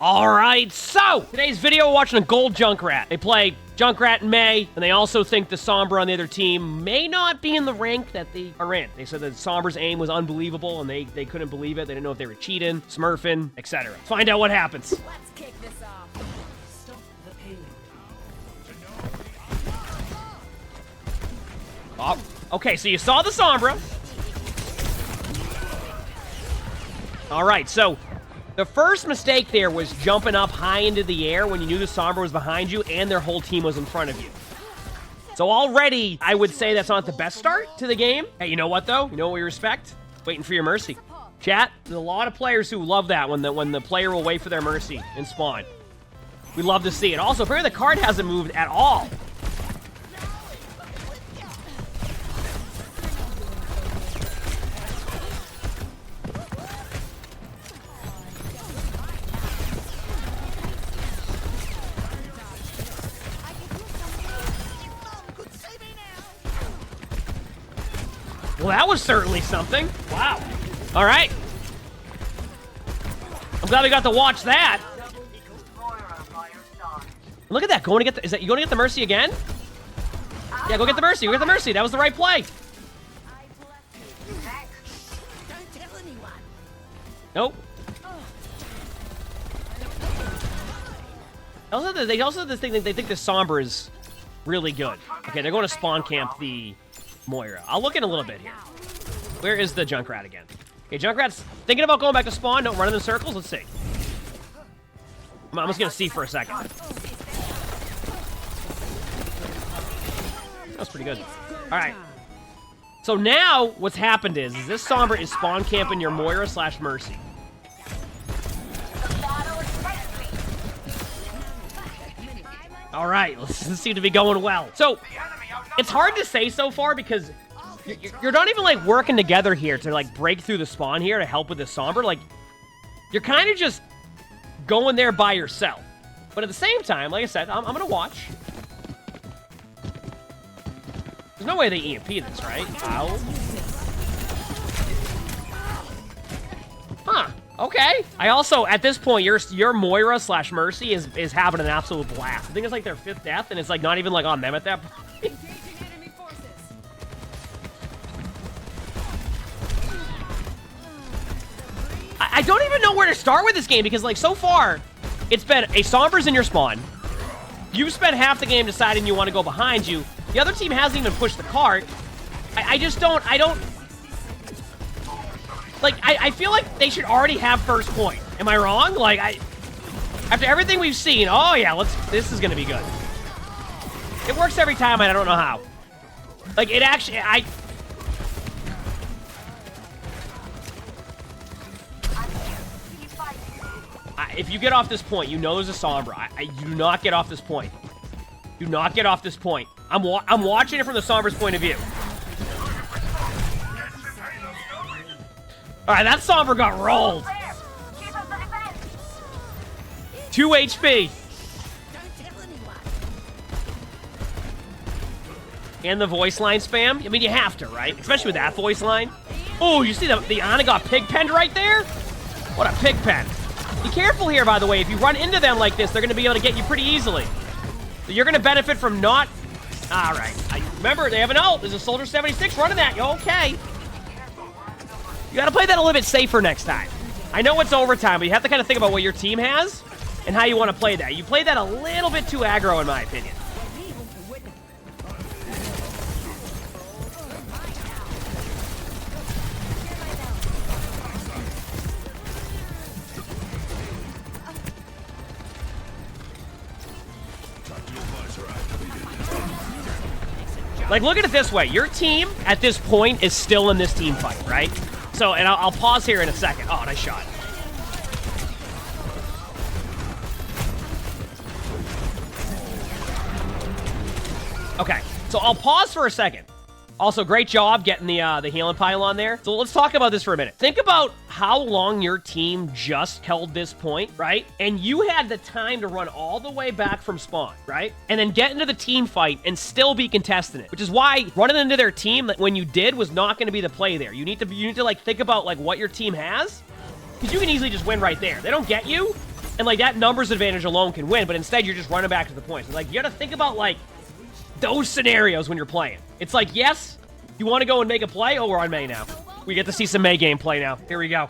All right, so today's video, we're watching a gold Junkrat. They play Junkrat in May, and they also think the Sombra on the other team may not be in the rank that they are in. They said that Sombra's aim was unbelievable, and they couldn't believe it. They didn't know if they were cheating, smurfing, etc. Find out what happens. Let's kick this off. Stop the payload. Oh, okay, so you saw the Sombra. All right, so the first mistake there was jumping up high into the air when you knew the Sombra was behind you and their whole team was in front of you. So already, I would say that's not the best start to the game. Hey, you know what, though? You know what we respect? Waiting for your mercy. Chat, there's a lot of players who love that when the player will wait for their mercy and spawn. We love to see it. Also, apparently the card hasn't moved at all. Well, that was certainly something. Wow. All right. I'm glad we got to watch that. Look at that. Going to get the, is that you going to get the mercy again? Yeah, go get the mercy. Go get the mercy. That was the right play. Nope. They also have this thing. They think the Sombra is really good. Okay, they're going to spawn camp the Moira. I'll look in a little bit here. Where is the Junkrat again? Okay, Junkrat's thinking about going back to spawn. Don't run in circles. Let's see. I'm just going to see for a second. That's pretty good. All right. So now what's happened is this Sombra is spawn camping your Moira / Mercy. All right. This seems to be going well. So it's hard to say so far because you're not even, like, working together here to, like, break through the spawn here to help with the Sombra. Like, you're kind of just going there by yourself. But at the same time, like I said, I'm going to watch. There's no way they EMP this, right? Ow. Huh. Okay. I also, at this point, your Moira / Mercy is having an absolute blast. I think it's, like, their 5th death, and it's, like, not even, like, on them at that point. I don't even know where to start with this game because, like, so far, it's been a Sombra's in your spawn. You've spent half the game deciding you want to go behind you. The other team hasn't even pushed the cart. I feel like they should already have first point. Am I wrong? Like, after everything we've seen, oh yeah, this is gonna be good. It works every time, and I don't know how. Like, it actually, if you get off this point, you know there's a Sombra. You do not get off this point. Do not get off this point. I'm watching it from the Sombra's point of view. All right, that Sombra got rolled. 2 HP. And the voice line spam. I mean, you have to, right? Especially with that voice line. Oh, you see the Ana got pig penned right there? What a pig pen. Be careful here, by the way. If you run into them like this, they're going to be able to get you pretty easily. So you're going to benefit from not... All right. Remember, they have an ult. There's a Soldier 76 running that. Okay. You got to play that a little bit safer next time. I know it's overtime, but you have to kind of think about what your team has and how you want to play that. You play that a little bit too aggro, in my opinion. Like, look at it this way. Your team, at this point, is still in this team fight, right? So, and I'll pause here in a second. Oh, nice shot. Okay, so I'll pause for a second. Also, great job getting the healing pylon there. So let's talk about this for a minute. Think about how long your team just held this point, right? And you had the time to run all the way back from spawn, right? And then get into the team fight and still be contesting it, which is why running into their team when you did was not going to be the play there. You need to like think about like what your team has, because you can easily just win right there. They don't get you. And, like, that numbers advantage alone can win, but instead you're just running back to the points. Like, you gotta think about, like, those scenarios when you're playing. It's like, yes, you want to go and make a play? Oh, we're on May now. We get to see some May gameplay now. Here we go.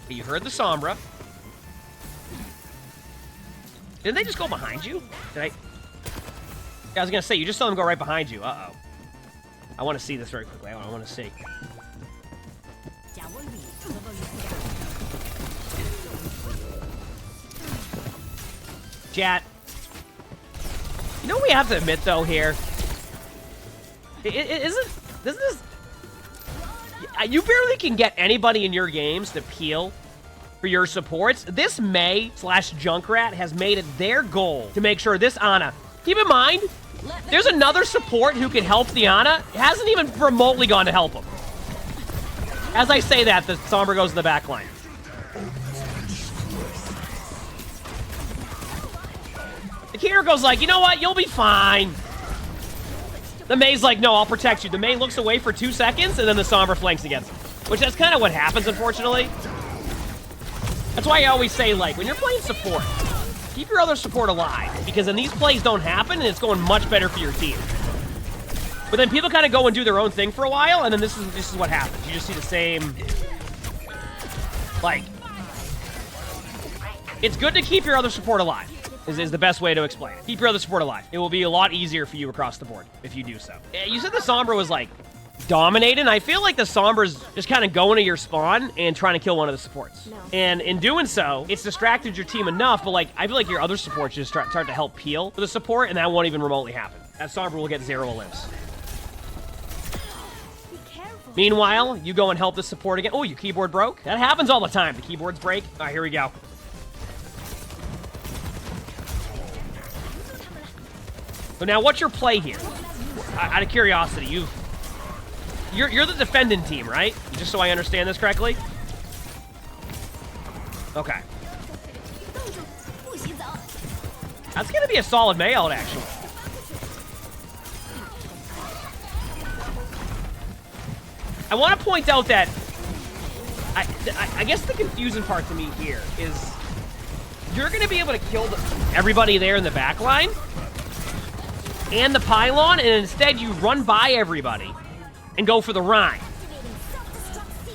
You heard the Sombra. Didn't they just go behind you? Did I... Yeah, I was gonna say, you just saw them go right behind you. Uh-oh. I want to see this very quickly. I want to see. Chat. You know what we have to admit, though, here? Doesn't this... You barely can get anybody in your games to peel for your supports. This May / Junkrat has made it their goal to make sure this Ana... Keep in mind, there's another support who can help the Ana. It hasn't even remotely gone to help him. As I say that, the Sombra goes to the back line. The Kira goes like, you know what? You'll be fine. The May's like, no, I'll protect you. The May looks away for 2 seconds, and then the Sombra flanks against him. Which that's kind of what happens, unfortunately. That's why I always say, like, when you're playing support, keep your other support alive. Because then these plays don't happen, and it's going much better for your team. But then people kind of go and do their own thing for a while, and then this is what happens. You just see the same... Like... It's good to keep your other support alive. Is the best way to explain it. Keep your other support alive. It will be a lot easier for you across the board if you do so. You said the Sombra was, like, dominating. I feel like the Sombra's just kind of going to your spawn and trying to kill one of the supports. No. And in doing so, it's distracted your team enough, but, like, I feel like your other supports just start to help peel for the support, and that won't even remotely happen. That Sombra will get 0 limbs. Meanwhile, you go and help the support again. Oh, your keyboard broke? That happens all the time. The keyboards break. All right, here we go. So now, what's your play here? Out of curiosity, you're the defending team, right? Just so I understand this correctly. Okay. That's gonna be a solid mayout, actually. I want to point out that I guess the confusing part to me here is you're gonna be able to kill everybody there in the back line and the pylon, and instead you run by everybody and go for the Rhine.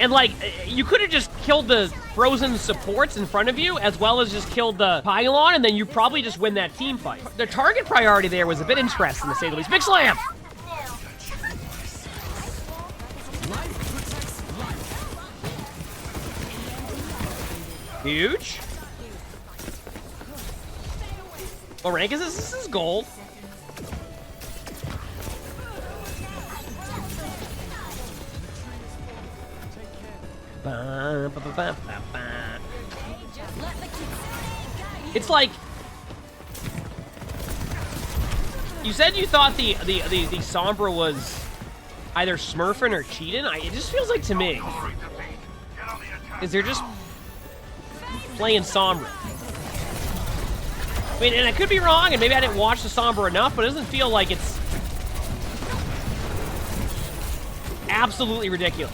And, like, you could have just killed the frozen supports in front of you, as well as just killed the pylon, and then you probably just win that team fight. The target priority there was a bit interesting, to say the least. Big slam! Huge. What rank is this? This is gold. It's like you said you thought the Sombra was either smurfing or cheating. It just feels like to me is they're just playing Sombra. I mean, and I could be wrong, and maybe I didn't watch the Sombra enough, but it doesn't feel like it's absolutely ridiculous.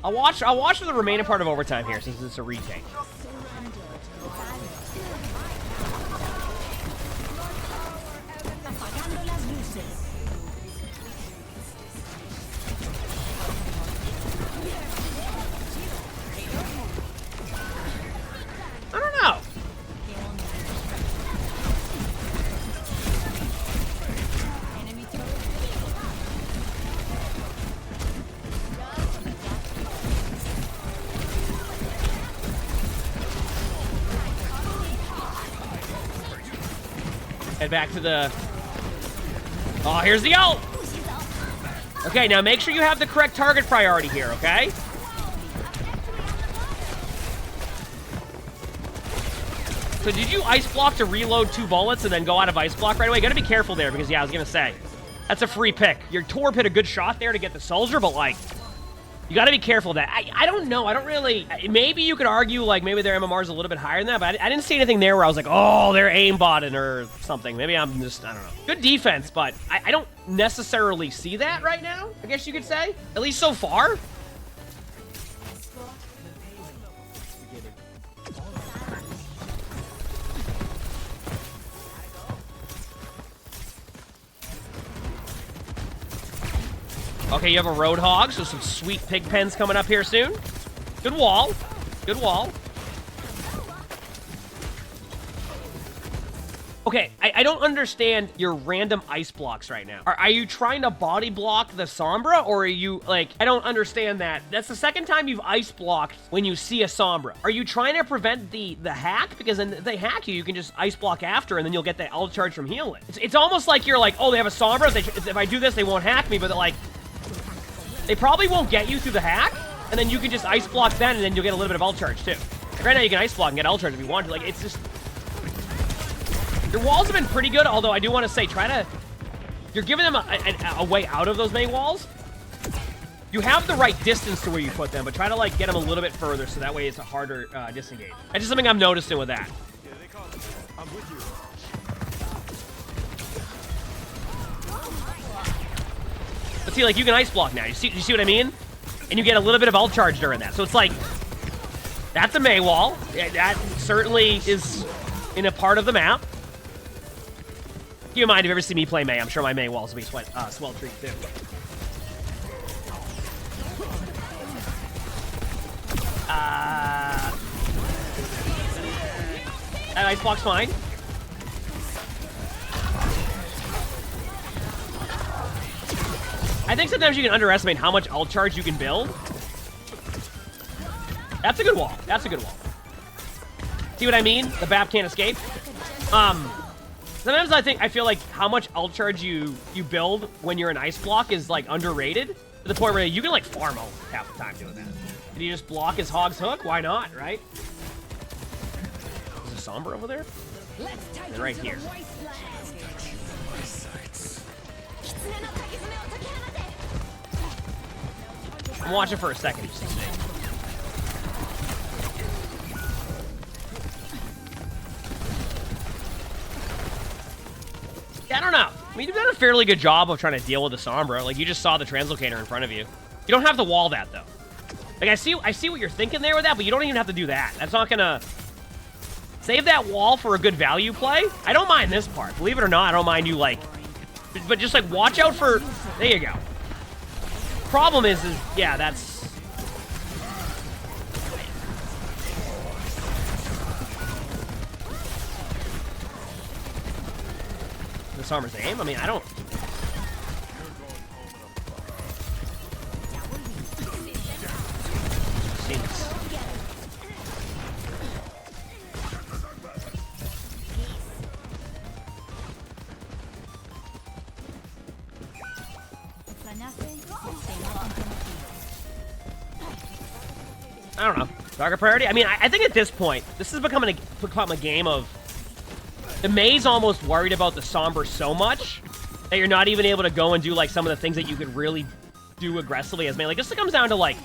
I'll watch for the remaining part of overtime here, since it's a retake. I don't know. Head back to the... Oh, here's the ult! Okay, now make sure you have the correct target priority here, okay? So did you ice block to reload 2 bullets and then go out of ice block right away? You gotta be careful there, because, yeah, I was gonna say, that's a free pick. Your Torb hit a good shot there to get the soldier, but, like, You got to be careful of that. I don't know. I don't really... Maybe you could argue, like, maybe their MMR is a little bit higher than that, but I didn't see anything there where I was like, oh, they're aimbotting or something. Maybe I'm just... I don't know. Good defense, but I don't necessarily see that right now, I guess you could say. At least so far. Okay, you have a Roadhog, so some sweet pig pens coming up here soon. Good wall. Good wall. Okay, I don't understand your random ice blocks right now. Are you trying to body block the Sombra, or are you, like, I don't understand that. That's the second time you've ice blocked when you see a Sombra. Are you trying to prevent the hack? Because then if they hack you, you can just ice block after, and then you'll get the ult charge from healing. It's almost like you're like, oh, they have a Sombra. If I do this, they won't hack me, but like... They probably won't get you through the hack, and then you can just ice block then, and then you'll get a little bit of ult charge, too. Like right now, you can ice block and get ult charge if you want to. Like, it's just... Your walls have been pretty good, although I do want to say, try to... You're giving them a way out of those main walls. You have the right distance to where you put them, but try to, like, get them a little bit further, so that way it's a harder disengage. That's just something I'm noticing with that. I'm with you. But see, like, you can ice block now. You see what I mean? And you get a little bit of ult charge during that. So it's like, that's a Mei wall. Yeah, that certainly is in a part of the map. Keep in mind, if you ever see me play Mei, I'm sure my Mei walls will be swell treat too. That ice block's fine. I think sometimes you can underestimate how much ult charge you can build. That's a good wall. That's a good wall. See what I mean? The BAP can't escape. Sometimes I feel like how much ult charge you build when you're an ice block is like underrated to the point where you can like farm ult half the time doing that. Can you just block his Hog's Hook? Why not, right? Is there Sombra over there? They're right here. I'm watching for a second. Yeah, I don't know. I mean, you've done a fairly good job of trying to deal with the Sombra. Like, you just saw the translocator in front of you. You don't have to wall that, though. Like, I see what you're thinking there with that, but you don't even have to do that. That's not gonna... Save that wall for a good value play. I don't mind this part. Believe it or not, I don't mind you, like... But just, like, watch out for... There you go. Problem is yeah, that's... The Sombra's aim? I mean, I don't... Jeez. I don't know. Target priority? I mean, I think at this point, this is become a game of... The Mei's almost worried about the Sombra so much that you're not even able to go and do, like, some of the things that you could really do aggressively as Mei. Like, this comes down to, like...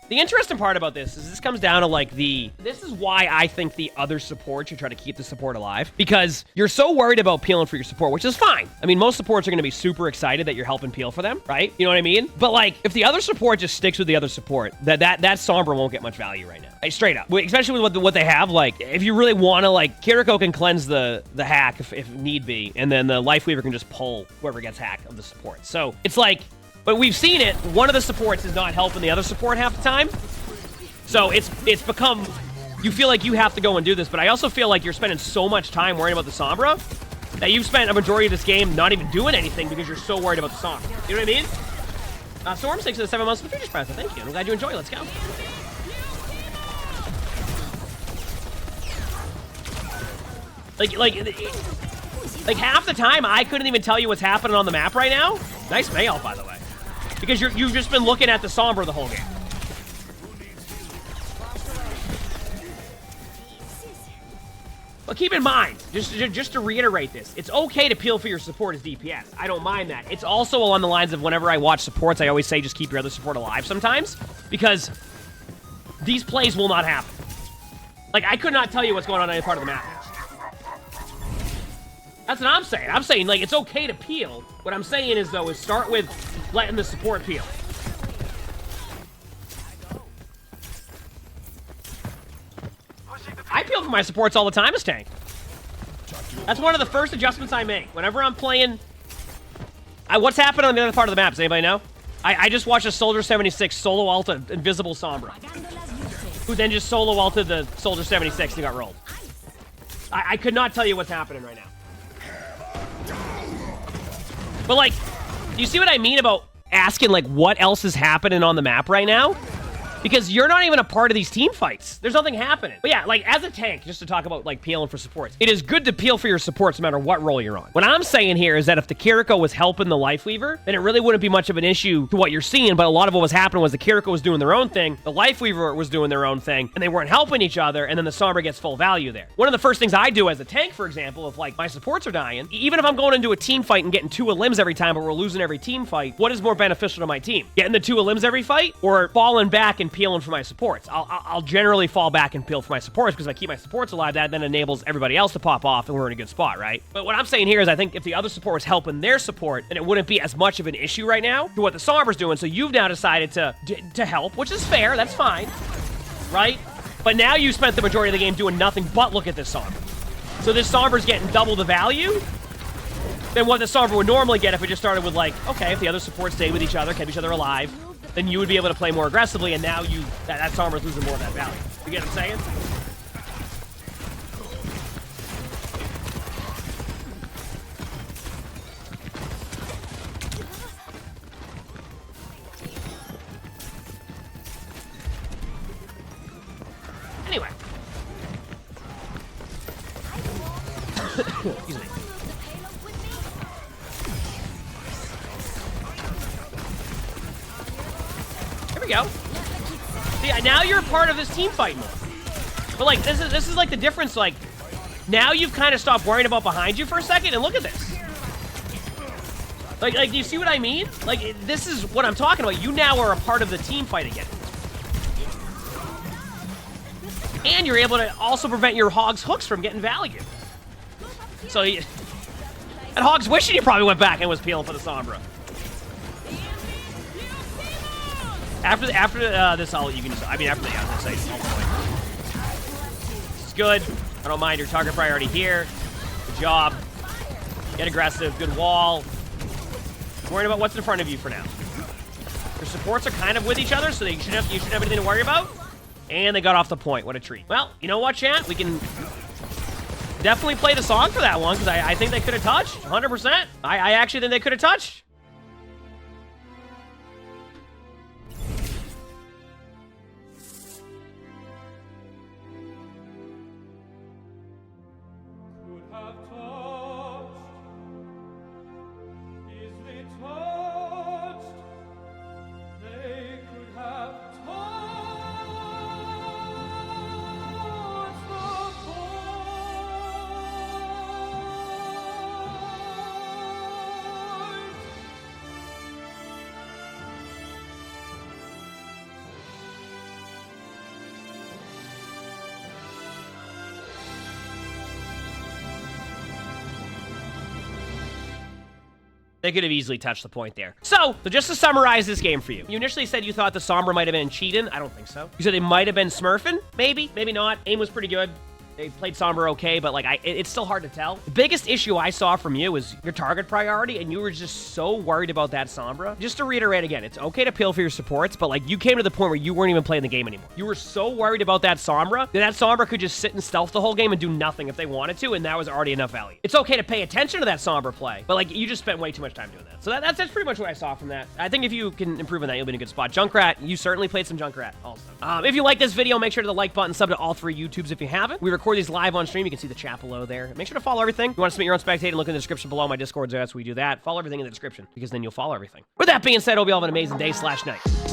The interesting part about this is this comes down to, like, This is why I think the other support should try to keep the support alive. Because you're so worried about peeling for your support, which is fine. I mean, most supports are going to be super excited that you're helping peel for them, right? You know what I mean? But, like, if the other support just sticks with the other support, that Sombra won't get much value right now. Like, straight up. Especially with what they have, like, if you really want to, like, Kiriko can cleanse the hack if need be, and then the Lifeweaver can just pull whoever gets hacked of the support. So, it's like... But we've seen it. One of the supports is not helping the other support half the time. So it's become... You feel like you have to go and do this, but I also feel like you're spending so much time worrying about the Sombra that you've spent a majority of this game not even doing anything because you're so worried about the Sombra. You know what I mean? Storm, 6 of the 7 months of the Futures Present. Thank you. I'm glad you enjoy. Let's go. Like half the time, I couldn't even tell you what's happening on the map right now. Nice Mei ult, by the way. Because you've just been looking at the Sombra the whole game. But keep in mind, just to reiterate this, it's okay to peel for your support as DPS. I don't mind that. It's also along the lines of whenever I watch supports, I always say just keep your other support alive sometimes, because these plays will not happen. Like, I could not tell you what's going on in any part of the map. That's what I'm saying. I'm saying, like, it's okay to peel. What I'm saying is, though, is start with letting the support peel. I peel for my supports all the time as tank. That's one of the first adjustments I make. Whenever I'm playing... what's happened on the other part of the map? Does anybody know? I just watched a Soldier 76 solo ult an Invisible Sombra, who then just solo ulted the Soldier 76 and got rolled. I could not tell you what's happening right now. But, like, do you see what I mean about asking, like, what else is happening on the map right now? Because you're not even a part of these team fights. There's nothing happening. But yeah, like, as a tank, just to talk about, like, peeling for supports, it is good to peel for your supports no matter what role you're on. What I'm saying here is that if the Kiriko was helping the Life Weaver, then it really wouldn't be much of an issue to what you're seeing, but a lot of what was happening was the Kiriko was doing their own thing, the Life Weaver was doing their own thing, and they weren't helping each other, and then the Sombra gets full value there. One of the first things I do as a tank, for example, if, like, my supports are dying, even if I'm going into a team fight and getting 2 limbs every time, but we're losing every team fight, what is more beneficial to my team? Getting the 2 limbs every fight, or falling back and peeling for my supports? I'll generally fall back and peel for my supports, because if I keep my supports alive, that then enables everybody else to pop off, and we're in a good spot, right? But what I'm saying here is I think if the other support was helping their support, then it wouldn't be as much of an issue right now to what the Sombra's doing. So you've now decided to help, which is fair. That's fine, right? But now you spent the majority of the game doing nothing but look at this Sombra. So this Sombra's getting double the value than what the Sombra would normally get if it just started with, like, okay, if the other supports stay with each other, kept each other alive, then you would be able to play more aggressively, and now that Sombra's losing more of that value. You get what I'm saying? Anyway. Excuse me. Here we go. See, now you're a part of this team fight more. But, like, this is like the difference. Like, now you've kind of stopped worrying about behind you for a second, and look at this. Like, do you see what I mean? Like, this is what I'm talking about. You now are a part of the team fight again. And you're able to also prevent your Hog's hooks from getting value. So, and Hog's wishing you probably went back and was peeling for the Sombra. After this, you can just, I mean, after the, I was gonna say, this is good. I don't mind your target priority here. Good job. Get aggressive. Good wall. Worrying about what's in front of you for now. Your supports are kind of with each other, so you shouldn't have anything to worry about. And they got off the point. What a treat. Well, you know what, chat? We can definitely play the song for that one, because I think they could have touched. 100%. I actually think they could have touched. They could have easily touched the point there. So just to summarize this game for you. You initially said you thought the Sombra might have been cheating. I don't think so. You said they might have been smurfing. Maybe, maybe not. Aim was pretty good. They played Sombra okay, but, like, it's still hard to tell. The biggest issue I saw from you was your target priority, and you were just so worried about that Sombra. Just to reiterate again, it's okay to peel for your supports, but, like, you came to the point where you weren't even playing the game anymore. You were so worried about that Sombra that Sombra could just sit and stealth the whole game and do nothing if they wanted to, and that was already enough value. It's okay to pay attention to that Sombra play, but, like, you just spent way too much time doing that. So that's pretty much what I saw from that. I think if you can improve on that, you'll be in a good spot. Junkrat, you certainly played some Junkrat also. If you like this video, make sure to the like button, sub to all 3 YouTubes if you haven't. We record these live on stream. You can see the chat below there. Make sure to follow everything. If you want to submit your own spectating, look in the description below. My Discord's there. That's where we do that. Follow everything in the description, because then you'll follow everything. With that being said, I hope you all have an amazing day/night.